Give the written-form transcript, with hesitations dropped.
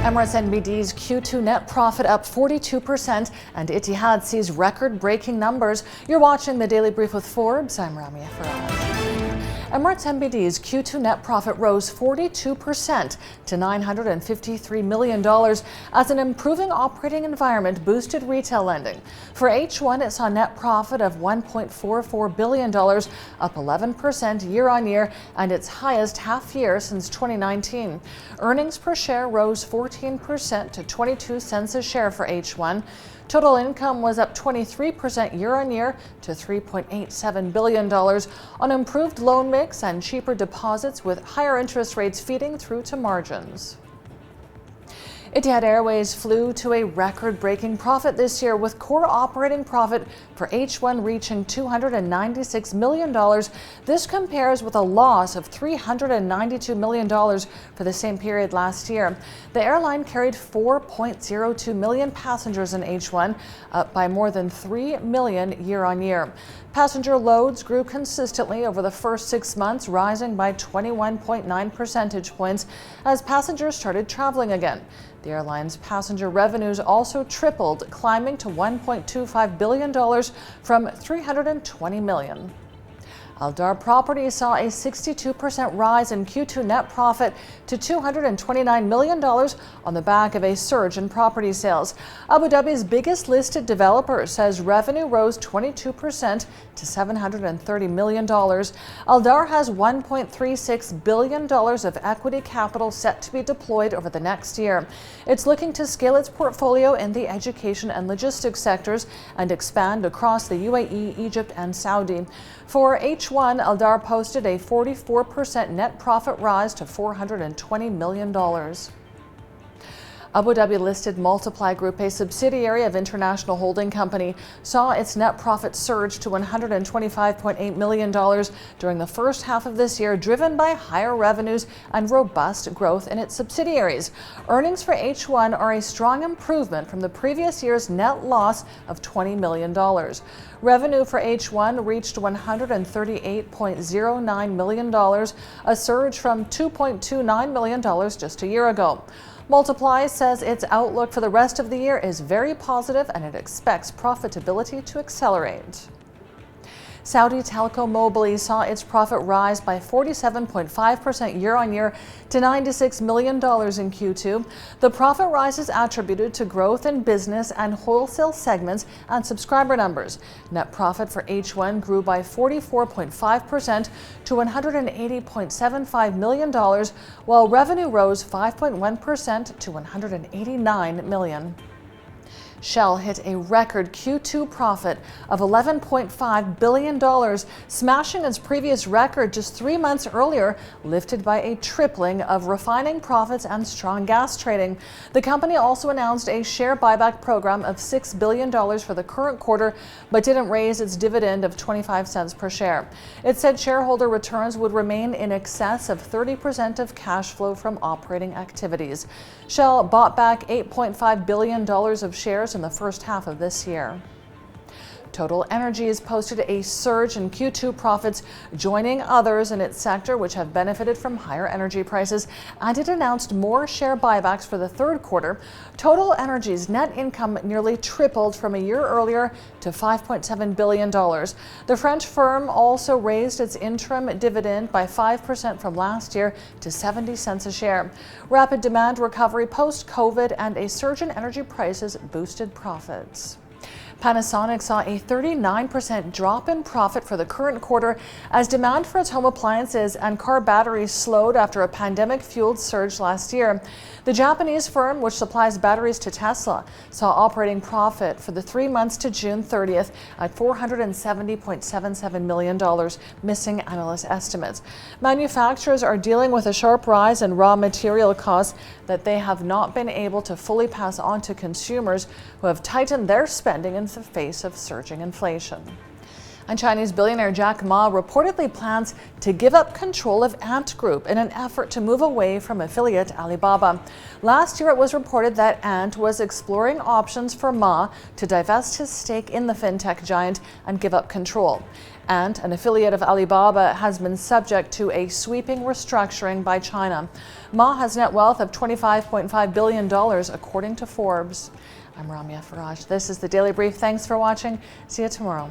Emirates NBD's Q2 net profit up 42%, and Etihad sees record-breaking numbers. You're watching the Daily Brief with Forbes. I'm Ramia Faraj. Emirates NBD's Q2 net profit rose 42% to $953 million as an improving operating environment boosted retail lending. For H1, it saw net profit of $1.44 billion, up 11% year-on-year and its highest half-year since 2019. Earnings per share rose 14% to 22 cents a share for H1. Total income was up 23% year-on-year to $3.87 billion on improved loan mix and cheaper deposits, with higher interest rates feeding through to margins. Etihad Airways flew to a record-breaking profit this year, with core operating profit for H1 reaching $296 million. This compares with a loss of $392 million for the same period last year. The airline carried 4.02 million passengers in H1, up by more than 3 million year-on-year. Passenger loads grew consistently over the first 6 months, rising by 21.9 percentage points as passengers started traveling again. The airline's passenger revenues also tripled, climbing to $1.25 billion from $320 million. Aldar Properties saw a 62% rise in Q2 net profit to $229 million on the back of a surge in property sales. Abu Dhabi's biggest listed developer says revenue rose 22% to $730 million. Aldar has $1.36 billion of equity capital set to be deployed over the next year. It's looking to scale its portfolio in the education and logistics sectors and expand across the UAE, Egypt, and Saudi. For H1, Aldar posted a 44% net profit rise to $420 million. Abu Dhabi-listed Multiply Group, a subsidiary of International Holding Company, saw its net profit surge to $125.8 million during the first half of this year, driven by higher revenues and robust growth in its subsidiaries. Earnings for H1 are a strong improvement from the previous year's net loss of $20 million. Revenue for H1 reached $138.09 million, a surge from $2.29 million just a year ago. Multiply says its outlook for the rest of the year is very positive and it expects profitability to accelerate. Saudi Telco Mobily saw its profit rise by 47.5% year-on-year to $96 million in Q2. The profit rise is attributed to growth in business and wholesale segments and subscriber numbers. Net profit for H1 grew by 44.5% to $180.75 million, while revenue rose 5.1% to $189 million. Shell hit a record Q2 profit of $11.5 billion, smashing its previous record just 3 months earlier, lifted by a tripling of refining profits and strong gas trading. The company also announced a share buyback program of $6 billion for the current quarter, but didn't raise its dividend of 25 cents per share. It said shareholder returns would remain in excess of 30% of cash flow from operating activities. Shell bought back $8.5 billion of shares in the first half of this year. Total Energies posted a surge in Q2 profits, joining others in its sector which have benefited from higher energy prices, and it announced more share buybacks for the third quarter. Total Energies' net income nearly tripled from a year earlier to $5.7 billion. The French firm also raised its interim dividend by 5% from last year to 70 cents a share. Rapid demand recovery post-COVID and a surge in energy prices boosted profits. Panasonic saw a 39% drop in profit for the current quarter as demand for its home appliances and car batteries slowed after a pandemic-fueled surge last year. The Japanese firm, which supplies batteries to Tesla, saw operating profit for the 3 months to June 30th at $470.77 million, missing analyst estimates. Manufacturers are dealing with a sharp rise in raw material costs that they have not been able to fully pass on to consumers, who have tightened their spending in the face of surging inflation. And Chinese billionaire Jack Ma reportedly plans to give up control of Ant Group in an effort to move away from affiliate Alibaba. Last year, it was reported that Ant was exploring options for Ma to divest his stake in the fintech giant and give up control. Ant, an affiliate of Alibaba, has been subject to a sweeping restructuring by China. Ma has net wealth of $25.5 billion, according to Forbes. I'm Ramya Faraj. This is the Daily Brief. Thanks for watching. See you tomorrow.